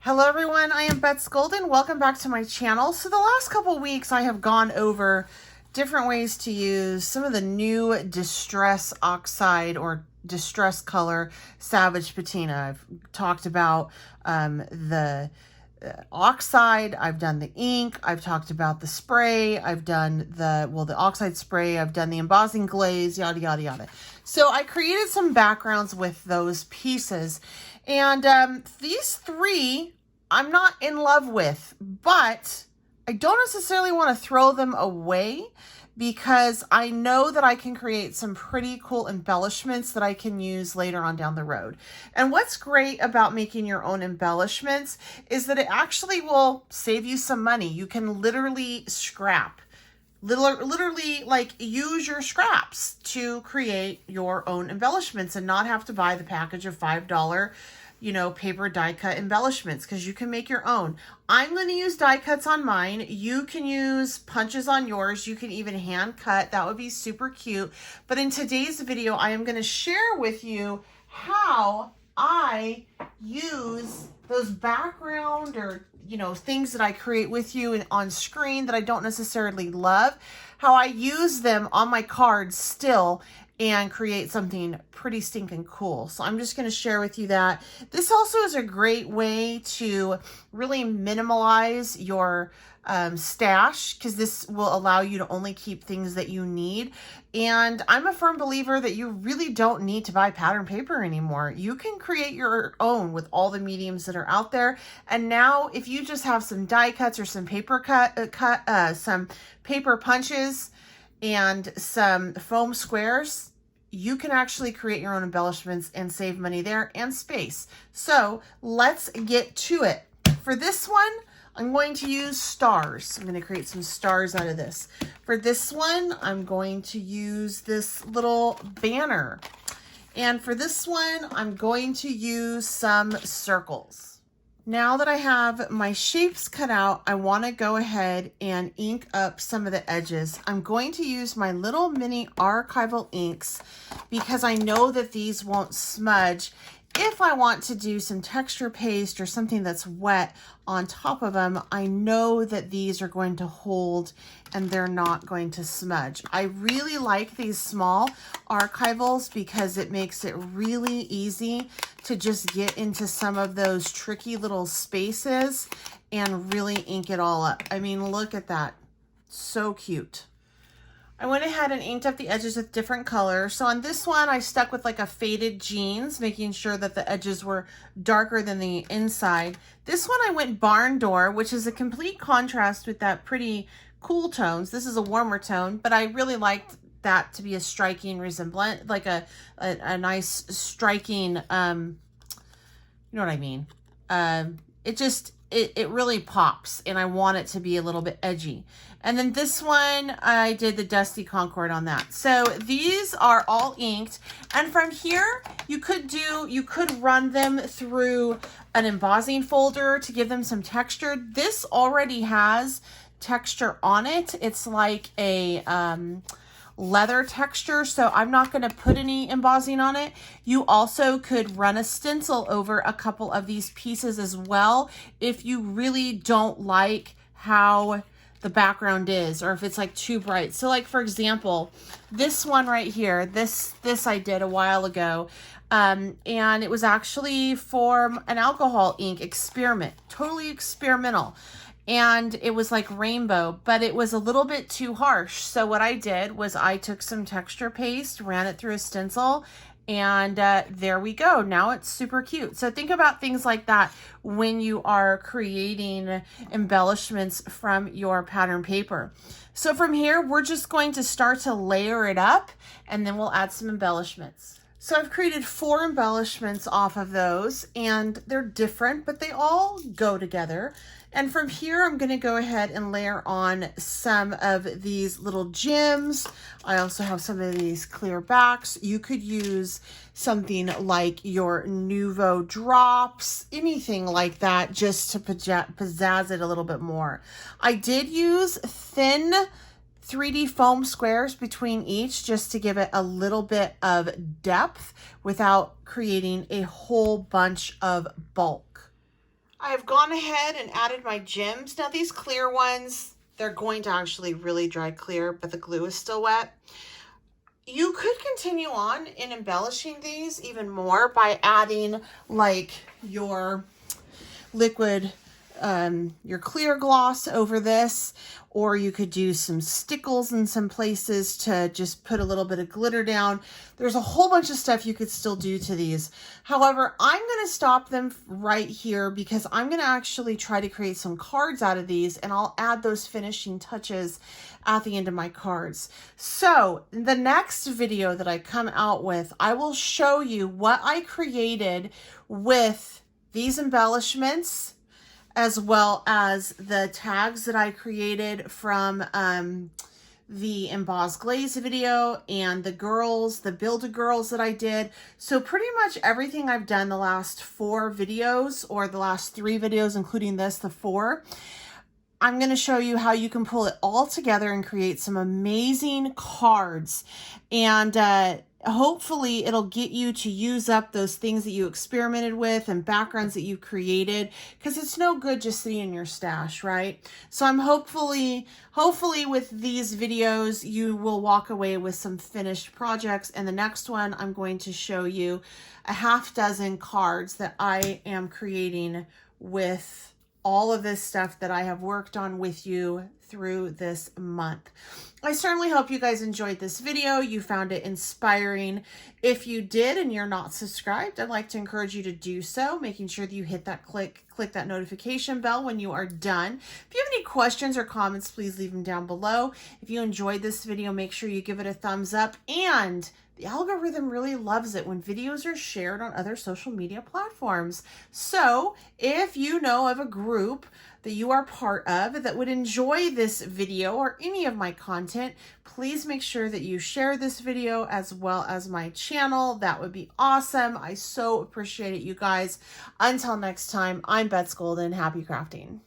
Hello everyone, I am Bets Golden. Welcome back to my channel. So the last couple weeks I have gone over different ways to use some of the new Distress Oxide or Distress Color Savage Patina. I've talked about the oxide, I've done the ink, I've talked about the spray, I've done the oxide spray, I've done the embossing glaze, yada, yada, yada. So I created some backgrounds with those pieces. And these three I'm not in love with, but I don't necessarily want to throw them away because I know that I can create some pretty cool embellishments that I can use later on down the road. And what's great about making your own embellishments is that it actually will save you some money. You can literally scrap. Literally like use your scraps to create your own embellishments and not have to buy the package of $5 paper die cut embellishments, because you can make your own. I'm going to use die cuts on mine. You can use punches on yours. You can even hand cut. That would be super cute. But in today's video, I am going to share with you how I use those background or things that I create with you on screen that I don't necessarily love, how I use them on my cards still and create something pretty stinking cool. So I'm just going to share with you that. This also is a great way to really minimalize your stash, because this will allow you to only keep things that you need. And I'm a firm believer that you really don't need to buy pattern paper anymore. You can create your own with all the mediums that are out there. And now if you just have some die cuts or some paper some paper punches and some foam squares, you can actually create your own embellishments and save money there and space. So let's get to it. For this one, I'm going to use stars. I'm going to create some stars out of this. For this one, I'm going to use this little banner. And for this one, I'm going to use some circles. Now that I have my shapes cut out, I want to go ahead and ink up some of the edges. I'm going to use my little mini archival inks because I know that these won't smudge. If I want to do some texture paste or something that's wet on top of them, I know that these are going to hold and they're not going to smudge. I really like these small archivals because it makes it really easy to just get into some of those tricky little spaces and really ink it all up. I mean, look at that. So cute. I went ahead and inked up the edges with different colors. So on this one, I stuck with like a faded jeans, making sure that the edges were darker than the inside. This one I went barn door, which is a complete contrast with that pretty cool tones. This is a warmer tone, but I really liked that to be a striking resemblance, like a nice striking, you know what I mean? It really pops, and I want it to be a little bit edgy. And then this one, I did the Dusty Concord on that. So these are all inked. And from here, you could run them through an embossing folder to give them some texture. This already has texture on it. It's like a leather texture, so I'm not going to put any embossing on it. You also could run a stencil over a couple of these pieces as well if you really don't like how the background is, or if it's like too bright. So like, for example, this one right here, this I did a while ago, and it was actually for an alcohol ink experiment, totally experimental. And it was like rainbow, but it was a little bit too harsh. So what I did was I took some texture paste, ran it through a stencil, and there we go. Now it's super cute. So think about things like that when you are creating embellishments from your pattern paper. So from here, we're just going to start to layer it up, and then we'll add some embellishments. So I've created 4 embellishments off of those, and they're different, but they all go together. And from here, I'm going to go ahead and layer on some of these little gems. I also have some of these clear backs. You could use something like your Nouveau drops, anything like that, just to pizzazz it a little bit more. I did use thin 3D foam squares between each just to give it a little bit of depth without creating a whole bunch of bulk. I have gone ahead and added my gems. Now these clear ones, they're going to actually really dry clear, but the glue is still wet. You could continue on in embellishing these even more by adding like your liquid, your clear gloss over this, or you could do some stickles in some places to just put a little bit of glitter down. There's a whole bunch of stuff you could still do to these. However, I'm going to stop them right here because I'm going to actually try to create some cards out of these, and I'll add those finishing touches at the end of my cards. So in the next video that I come out with, I will show you what I created with these embellishments, as well as the tags that I created from the embossed glaze video and the girls, the Build-A-Girls that I did. So pretty much everything I've done the last 4 videos, or the last 3 videos, including this, the 4, I'm going to show you how you can pull it all together and create some amazing cards. And hopefully it'll get you to use up those things that you experimented with and backgrounds that you created, because it's no good just sitting in your stash, right? So I'm hopefully with these videos, you will walk away with some finished projects. And the next one, I'm going to show you a half dozen cards that I am creating with all of this stuff that I have worked on with you through this month. I certainly hope you guys enjoyed this video. You found it inspiring. If you did and you're not subscribed, I'd like to encourage you to do so, making sure that you hit that click that notification bell when you are done. If you have any questions or comments, please leave them down below. If you enjoyed this video, make sure you give it a thumbs up, and the algorithm really loves it when videos are shared on other social media platforms. So if you know of a group that you are part of that would enjoy this video or any of my content, please make sure that you share this video as well as my channel. That would be awesome. I so appreciate it, you guys. Until next time, I'm Bets Golden. Happy crafting.